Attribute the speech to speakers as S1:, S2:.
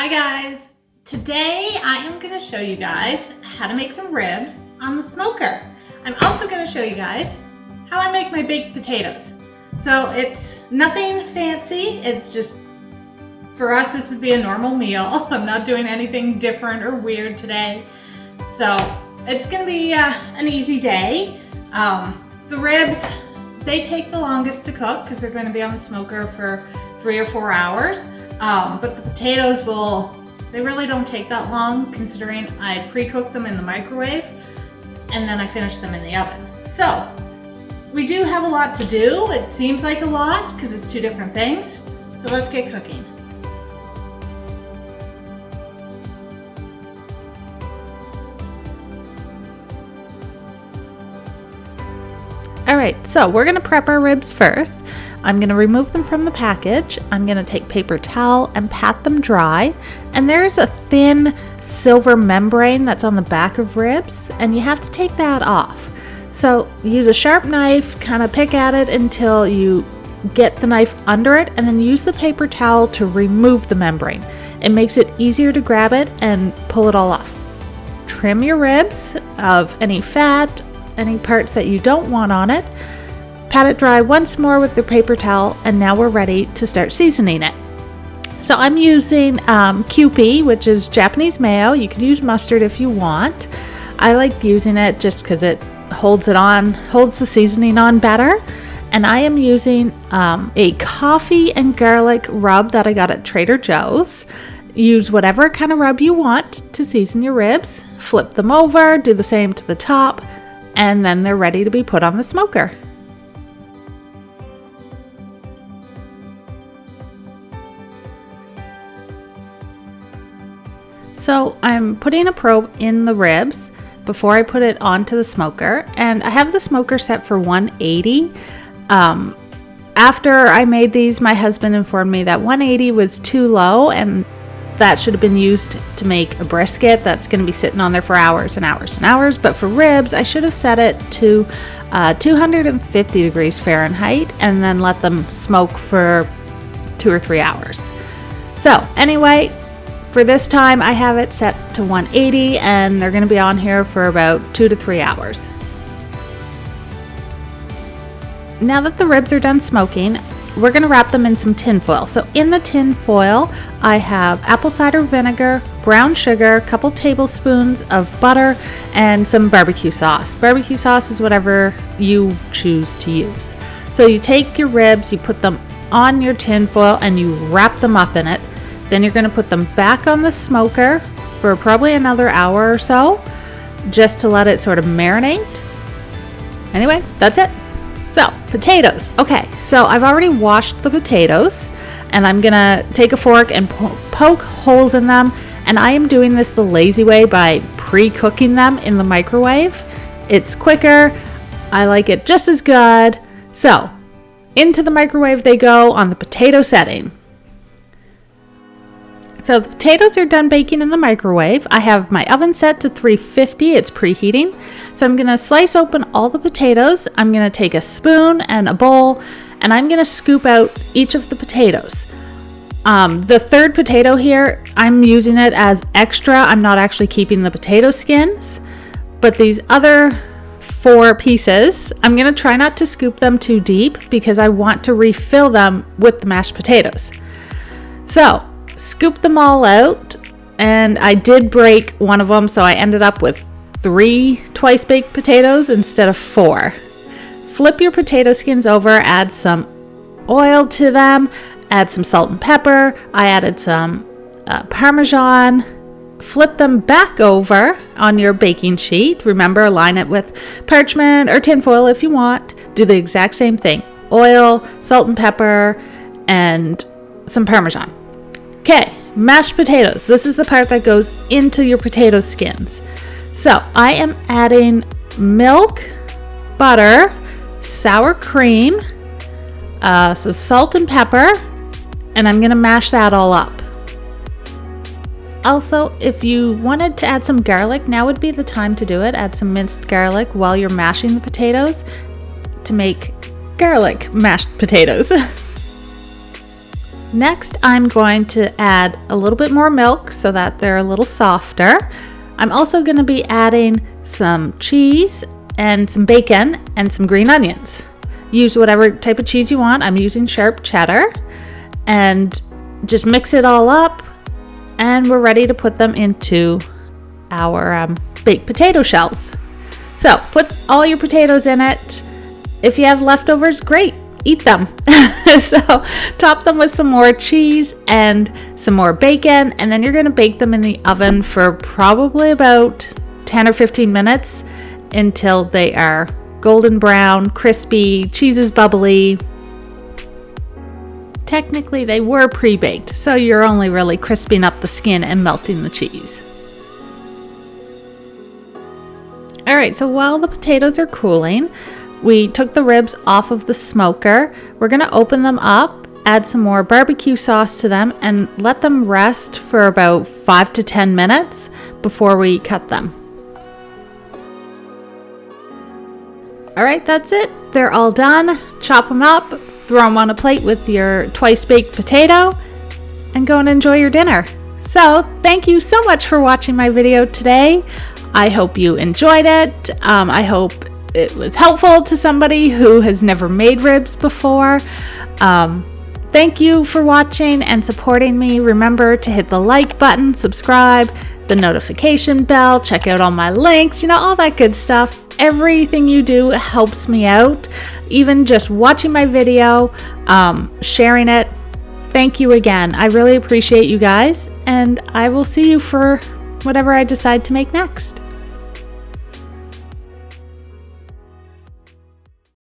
S1: Hi guys! Today I am going to show you guys how to make some ribs on the smoker. I'm also going to show you guys how I make my baked potatoes. So it's nothing fancy, it's just, for us this would be a normal meal. I'm not doing anything different or weird today. So it's going to be an easy day. The ribs, they take the longest to cook because they're going to be on the smoker for 3 or 4 hours. But the potatoes they really don't take that long, considering I pre-cook them in the microwave and then I finish them in the oven. So we do have a lot to do. It seems like a lot because it's 2 different things. So let's get cooking. All right, so we're gonna prep our ribs first. I'm going to remove them from the package. I'm going to take paper towel and pat them dry. And there's a thin silver membrane that's on the back of ribs, and you have to take that off. So use a sharp knife, kind of pick at it until you get the knife under it, and then use the paper towel to remove the membrane. It makes it easier to grab it and pull it all off. Trim your ribs of any fat, any parts that you don't want on it. Pat it dry once more with the paper towel, and now we're ready to start seasoning it. So I'm using QP, which is Japanese mayo. You can use mustard if you want. I like using it just because it holds the seasoning on better. And I am using a coffee and garlic rub that I got at Trader Joe's. Use whatever kind of rub you want to season your ribs. Flip them over, do the same to the top, and then they're ready to be put on the smoker. So I'm putting a probe in the ribs before I put it onto the smoker, and I have the smoker set for 180. After I made these, my husband informed me that 180 was too low, and that should have been used to make a brisket that's going to be sitting on there for hours and hours and hours. But for ribs, I should have set it to 250 degrees Fahrenheit and then let them smoke for 2 or 3 hours. So anyway, for this time, I have it set to 180, and they're going to be on here for about 2 to 3 hours. Now that the ribs are done smoking, we're going to wrap them in some tin foil. So in the tin foil, I have apple cider vinegar, brown sugar, a couple tablespoons of butter, and some barbecue sauce. Barbecue sauce is whatever you choose to use. So you take your ribs, you put them on your tin foil, and you wrap them up in it. Then you're going to put them back on the smoker for probably another hour or so, just to let it sort of marinate. Anyway, that's it. So, potatoes. Okay, so I've already washed the potatoes, and I'm going to take a fork and poke holes in them. And I am doing this the lazy way by pre-cooking them in the microwave. It's quicker. I like it just as good. So, into the microwave they go on the potato setting. So the potatoes are done baking in the microwave. I have my oven set to 350. It's preheating. So I'm going to slice open all the potatoes. I'm going to take a spoon and a bowl, and I'm going to scoop out each of the potatoes. The third potato here, I'm using it as extra. I'm not actually keeping the potato skins. But these other 4 pieces, I'm going to try not to scoop them too deep because I want to refill them with the mashed potatoes. So scoop them all out, and I did break one of them, so I ended up with 3 twice baked potatoes instead of 4. Flip your potato skins over, add some oil to them, add some salt and pepper. I added some Parmesan. Flip them back over on your baking sheet. Remember, line it with parchment or tinfoil if you want. Do the exact same thing. Oil, salt and pepper, and some Parmesan. Okay, mashed potatoes. This is the part that goes into your potato skins. So I am adding milk, butter, sour cream, so salt and pepper, and I'm going to mash that all up. Also, if you wanted to add some garlic, now would be the time to do it. Add some minced garlic while you're mashing the potatoes to make garlic mashed potatoes. Next, I'm going to add a little bit more milk so that they're a little softer. I'm also going to be adding some cheese and some bacon and some green onions. Use whatever type of cheese you want. I'm using sharp cheddar. And just mix it all up, and we're ready to put them into our baked potato shells. So put all your potatoes in it. If you have leftovers, great, eat them. So top them with some more cheese and some more bacon, and then you're going to bake them in the oven for probably about 10 or 15 minutes until they are golden brown, crispy, cheese is bubbly. Technically, they were pre-baked, so you're only really crisping up the skin and melting the cheese. All right, so while the potatoes are cooling, we took the ribs off of the smoker. We're going to open them up, add some more barbecue sauce to them, and let them rest for about 5 to 10 minutes before we cut them. All right, that's it. They're all done. Chop them up, throw them on a plate with your twice baked potato, and go and enjoy your dinner. So thank you so much for watching my video today. I hope you enjoyed it. I hope it was helpful to somebody who has never made ribs before. Thank you for watching and supporting me. Remember to hit the like button, subscribe, the notification bell, check out all my links, all that good stuff. Everything you do helps me out. Even just watching my video, sharing it. Thank you again. I really appreciate you guys, and I will see you for whatever I decide to make next.